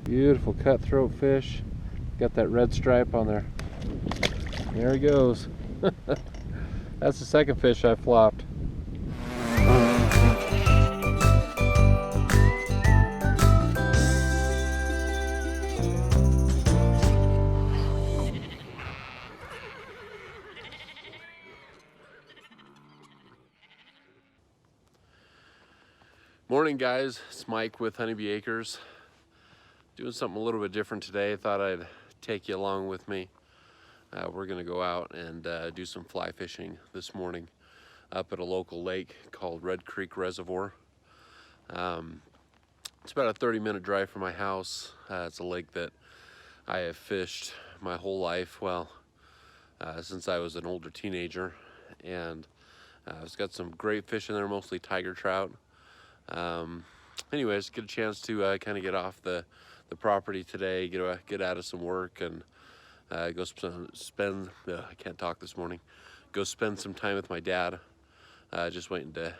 Beautiful cutthroat fish. Got that red stripe on there. There he goes. That's the second fish I flopped. Morning guys, it's Mike with Honeybee Acres. Doing something a little bit different today. Thought I'd take you along with me. We're gonna go out and do some fly fishing this morning up at a local lake called Red Creek Reservoir. It's about a 30-minute drive from my house. It's a lake that I have fished my whole life, well, since I was an older teenager, and it's got some great fish in there, mostly tiger trout. Anyways, get a chance to kind of get off the property today, get out of some work, and go spend I can't talk this morning. Go spend some time with my dad. Just waiting to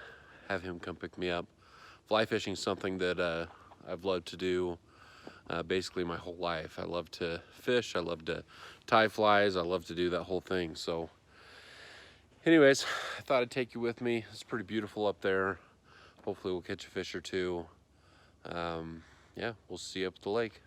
have him come pick me up. Fly fishing is something that I've loved to do basically my whole life. I love to fish. I love to tie flies. I love to do that whole thing. So anyways, I thought I'd take you with me. It's pretty beautiful up there. Hopefully we'll catch a fish or two. Yeah, we'll see you up at the lake.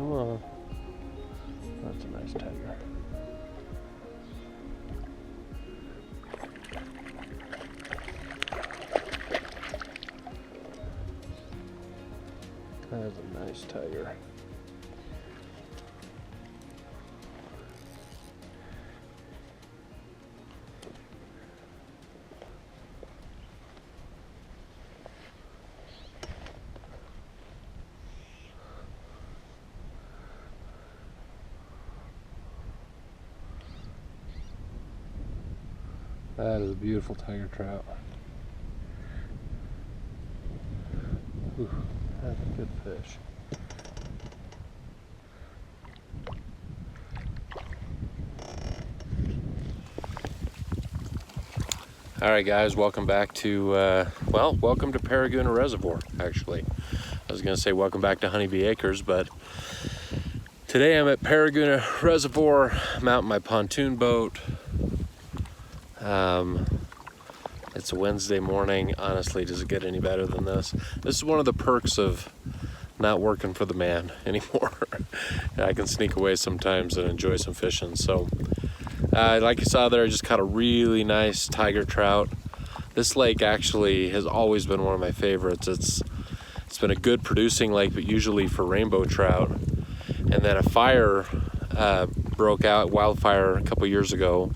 Oh, that's a nice tiger. That is a nice tiger. That is a beautiful tiger trout. Ooh, that's a good fish. All right, guys, welcome back to, welcome to Paragonah Reservoir, actually. I was gonna say welcome back to Honeybee Acres, but today I'm at Paragonah Reservoir. I'm out in my pontoon boat. It's a Wednesday morning. Honestly, does it get any better than this? This is one of the perks of not working for the man anymore. I can sneak away sometimes and enjoy some fishing. So, like you saw there, I just caught a really nice tiger trout. This lake actually has always been one of my favorites. It's been a good producing lake, but usually for rainbow trout. And then a fire broke out, wildfire, a couple years ago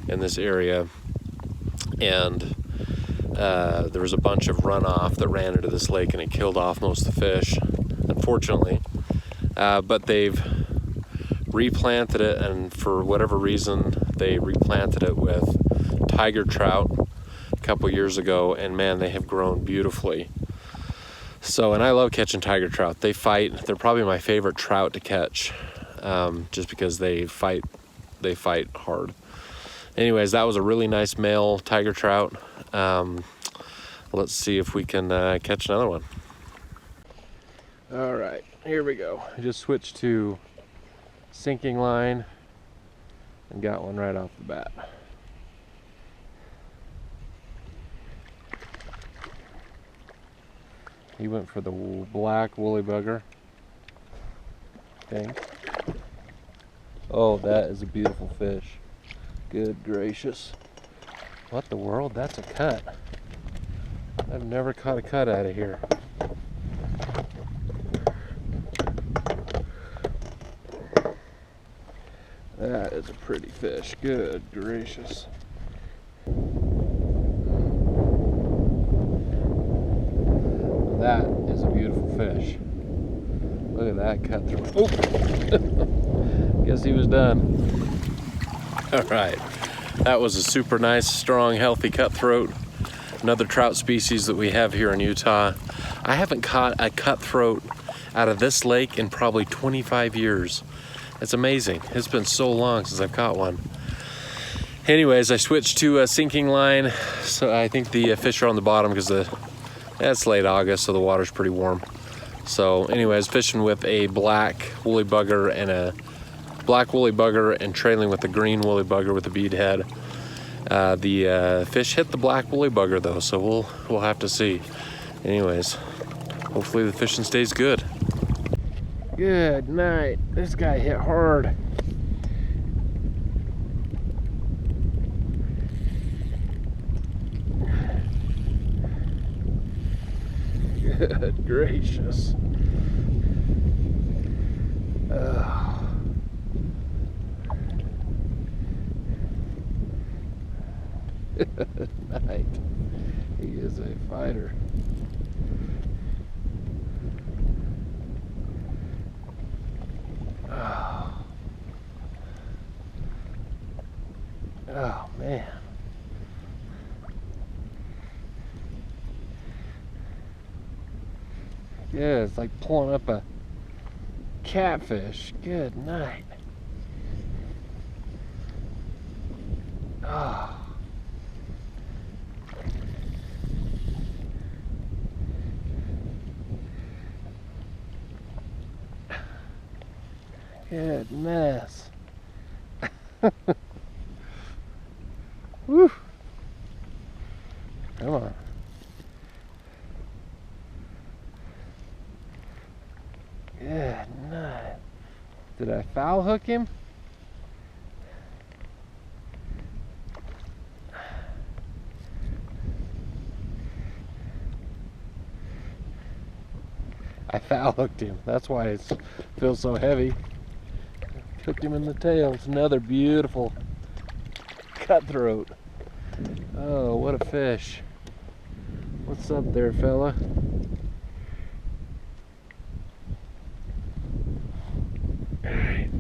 in this area, and there was a bunch of runoff that ran into this lake, and it killed off most of the fish, unfortunately. But they've replanted it, and for whatever reason they replanted it with tiger trout a couple years ago, and man, they have grown beautifully. So, and I love catching tiger trout. They fight. They're probably my favorite trout to catch, just because they fight hard. Anyways, that was a really nice male tiger trout. Let's see if we can catch another one. All right, here we go. I just switched to sinking line and got one right off the bat. He went for the black woolly bugger. Okay. Oh, that is a beautiful fish. Good gracious. What the world? That's a cut. I've never caught a cut out of here. That is a pretty fish. Good gracious. That is a beautiful fish. Look at that cut through. Oh! Guess he was done. All right. That was a super nice, strong, healthy cutthroat. Another trout species that we have here in Utah. I haven't caught a cutthroat out of this lake in probably 25 years. It's amazing. It's been so long since I've caught one. Anyways, I switched to a sinking line. So I think the fish are on the bottom because it's late August, so the water's pretty warm. So anyways, fishing with a black woolly bugger and trailing with the green woolly bugger with the bead head. The fish hit the black woolly bugger though, so we'll have to see. Anyways, hopefully the fishing stays good. Good night. This guy hit hard. Good gracious. Oh. Good night. He is a fighter. Oh. Oh man. Yeah, it's like pulling up a catfish. Good night. Oh. Goodness. Woo. Come on. Good night. Did I foul hook him? I foul hooked him. That's why it feels so heavy. Hooked him in the tail. It's another beautiful cutthroat. Oh, what a fish. What's up there, fella? Alright.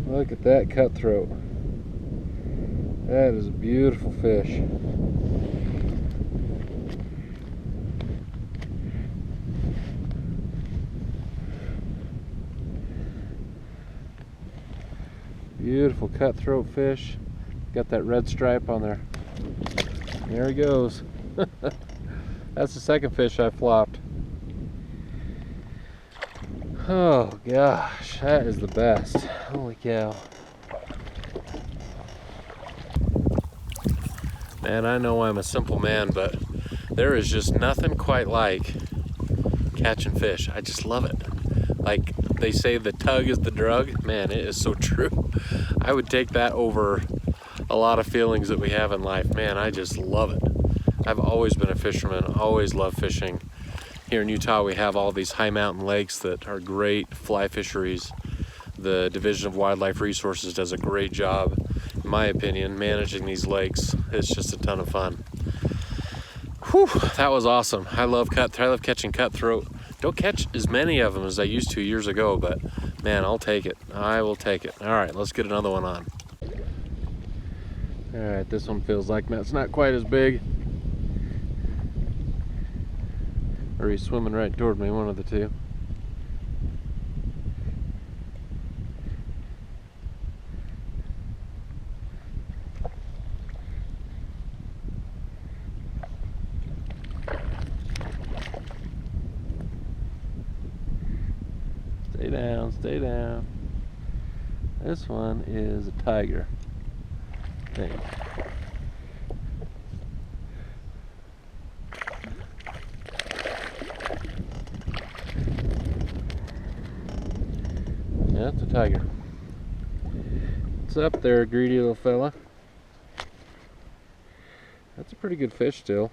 Look at that cutthroat. That is a beautiful fish. Beautiful cutthroat fish. Got that red stripe on there. There he goes. That's the second fish I flopped. Oh gosh, that is the best. Holy cow. Man, I know I'm a simple man, but there is just nothing quite like catching fish. I just love it. Like they say, the tug is the drug. Man, it is so true. I would take that over a lot of feelings that we have in life. Man, I just love it. I've always been a fisherman, always loved fishing. Here in Utah, we have all these high mountain lakes that are great fly fisheries. The Division of Wildlife Resources does a great job, in my opinion, managing these lakes. It's just a ton of fun. Whew, that was awesome. I love catching cutthroat. Don't catch as many of them as I used to years ago, but man, I'll take it. I will take it. All right, let's get another one on. All right, this one feels like it's not quite as big. Or he's swimming right toward me, one of the two. Stay down, stay down. This one is a tiger. Hey. Yeah, it's a tiger. What's up there, greedy little fella? That's a pretty good fish still.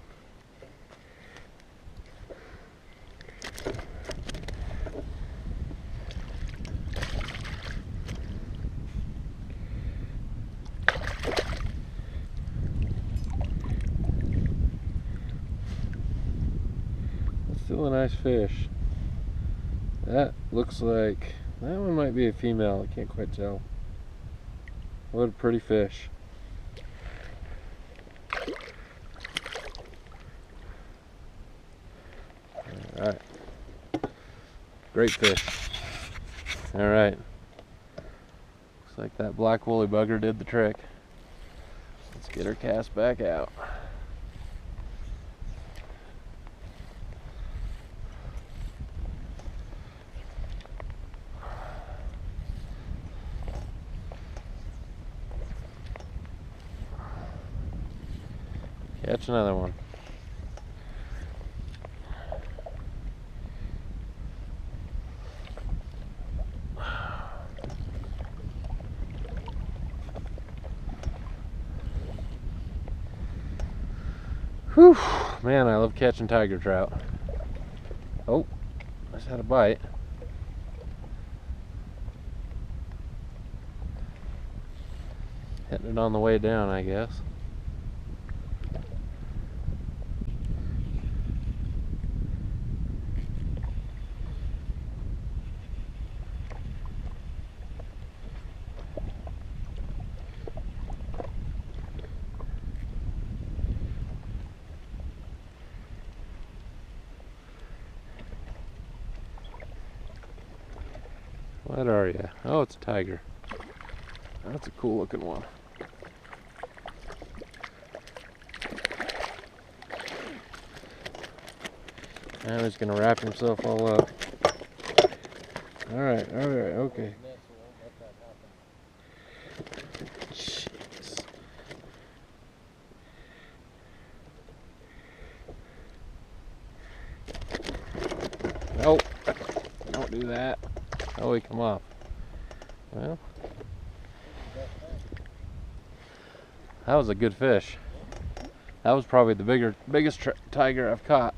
Still a nice fish. That looks like, that one might be a female, I can't quite tell. What a pretty fish. Alright. Great fish. Alright. Looks like that black woolly bugger did the trick. Let's get her cast back out. Catch another one. Whew, man, I love catching tiger trout. Oh, I just had a bite. Hitting it on the way down, I guess. What are you? Oh, it's a tiger. That's a cool looking one. Now he's gonna wrap himself all up. Alright, okay. Jeez. Nope. Don't do that. Oh, he come off. Well, that was a good fish. That was probably the biggest tiger I've caught.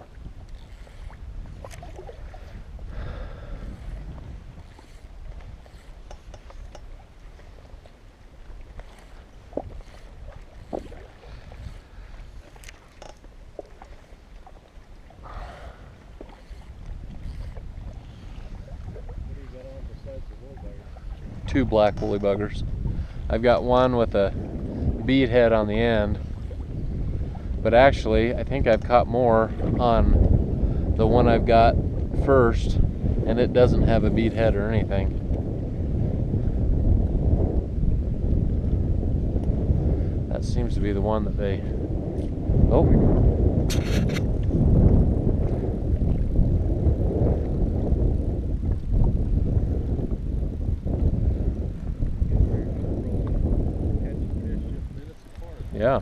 Two black woolly buggers. I've got one with a bead head on the end, but actually I think I've caught more on the one I've got first, and it doesn't have a bead head or anything. That seems to be the one that they... Oh! Yeah.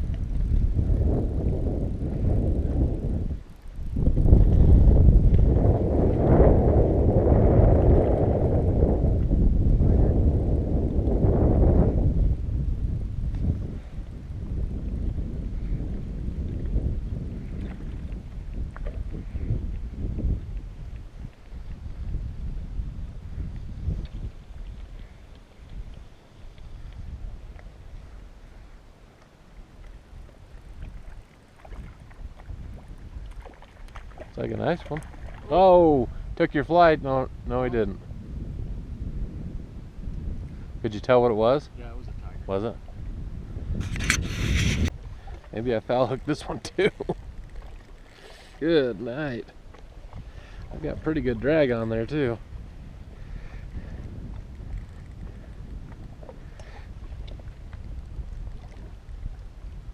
It's like a nice one. Oh, took your flight. No, he didn't. Could you tell what it was? Yeah, it was a tiger. Was it? Maybe I foul hooked this one too. Good night. I've got pretty good drag on there too.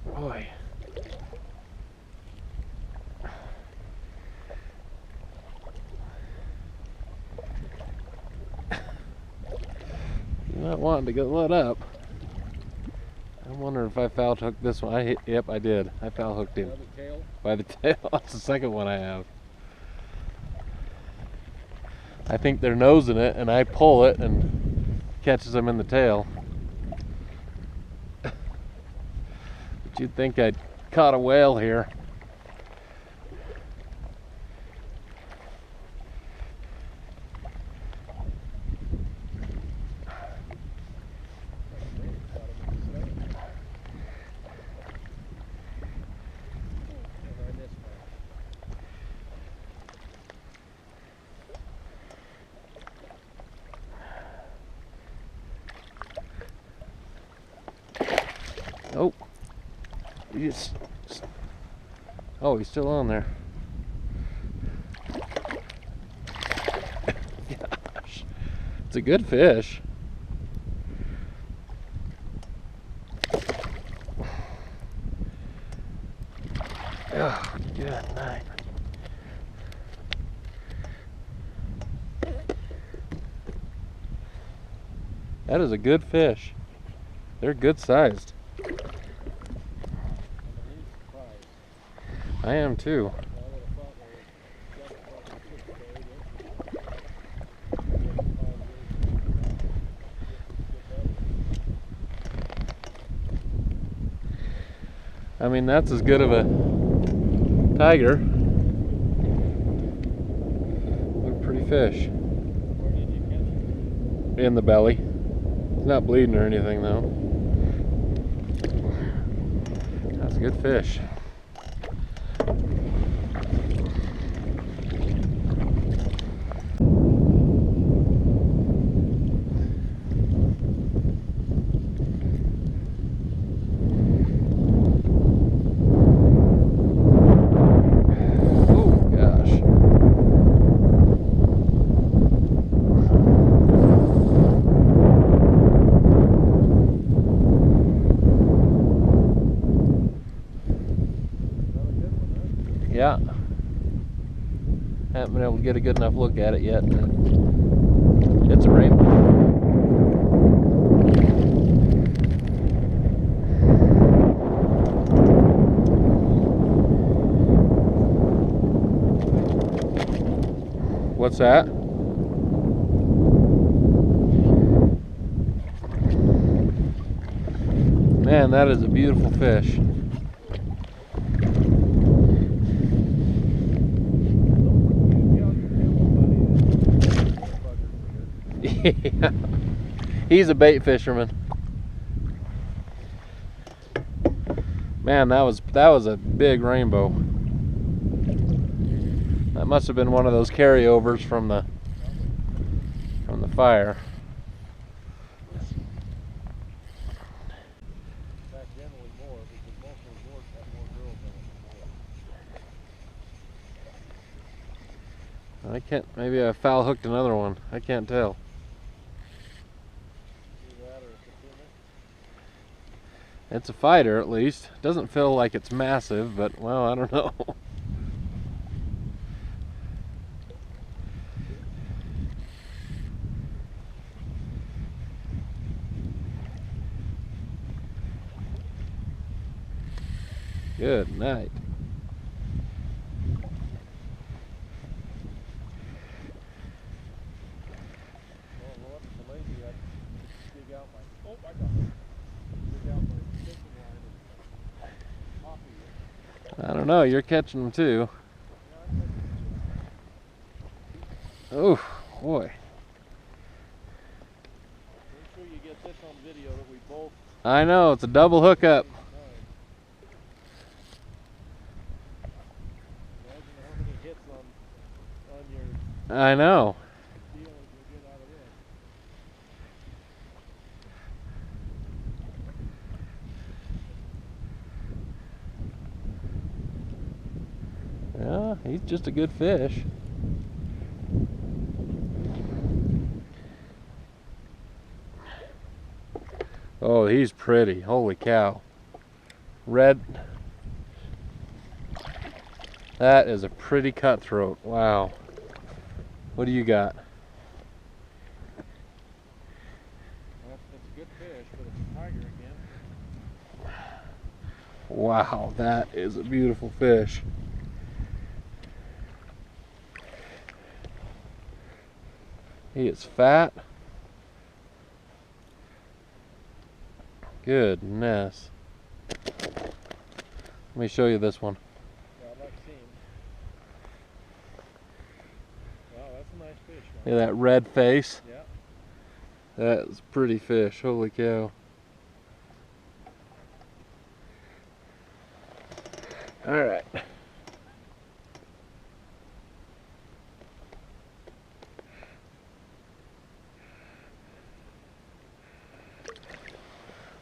Boy. not wanting to get let up. I'm wondering if I foul hooked this one. Yep, I did. I foul hooked him. By the tail? By the tail. That's the second one I have. I think they're nosing it, and I pull it and catches them in the tail. But you'd think I'd caught a whale here. Oh, oh, he's still on there. Gosh, it's a good fish. Oh, good night. That is a good fish. They're good sized. I am too. I mean, that's as good of a tiger. What a pretty fish. Where did you catch it? In the belly. It's not bleeding or anything though. That's a good fish. Yeah, haven't been able to get a good enough look at it yet. It's a rainbow. What's that? Man, that is a beautiful fish. Yeah. He's a bait fisherman. Man, that was a big rainbow. That must have been one of those carryovers from the fire. I can't, maybe I foul hooked another one. I can't tell. It's a fighter at least. Doesn't feel like it's massive, but well, I don't know. Good night. I don't know, you're catching them too. Oh, boy. Make sure you get this on video that we both... I know, it's a double hookup. Imagine how many hits on your I know. deal you get out of this. Yeah, he's just a good fish. Oh, he's pretty. Holy cow. Red. That is a pretty cutthroat. Wow. What do you got? It's tiger again. Wow, that is a beautiful fish. He is fat. Goodness. Let me show you this one. Yeah, I'd like to see him. Wow, that's a nice fish. Look at that red face. Yeah. That's a pretty fish. Holy cow. All right.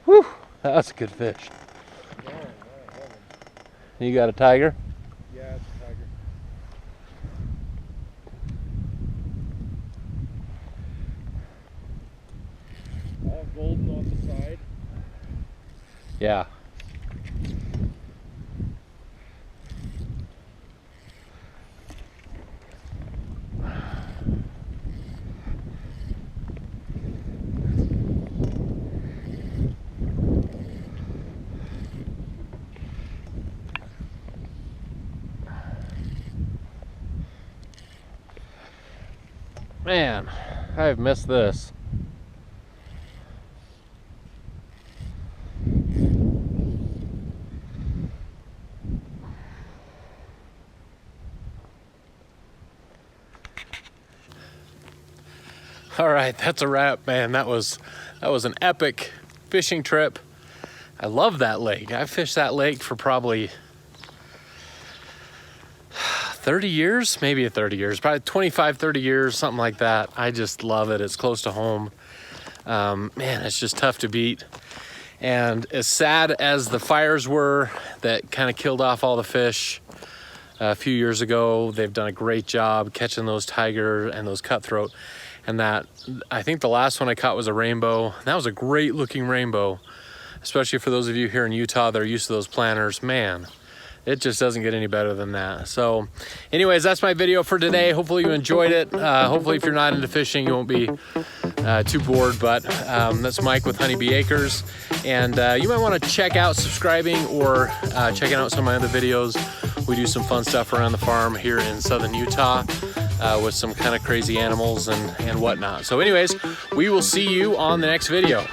Whew, that's a good fish. Oh, wow, heaven. You got a tiger? Yeah, it's a tiger. All golden on the side. Yeah. Man, I've missed this. All right, that's a wrap, man. That was an epic fishing trip. I love that lake. I fished that lake for probably 30 years, maybe 30 years, probably 25, 30 years, something like that. I just love it. It's close to home. Man, it's just tough to beat. And as sad as the fires were that kind of killed off all the fish a few years ago, they've done a great job catching those tiger and those cutthroat. And that, I think the last one I caught was a rainbow. That was a great looking rainbow, especially for those of you here in Utah that are used to those planters. Man, it just doesn't get any better than that. So anyways, that's my video for today. Hopefully you enjoyed it. Hopefully if you're not into fishing, you won't be too bored, but that's Mike with Honeybee Acres. And you might want to check out subscribing or checking out some of my other videos. We do some fun stuff around the farm here in southern Utah with some kind of crazy animals and whatnot. So anyways, we will see you on the next video.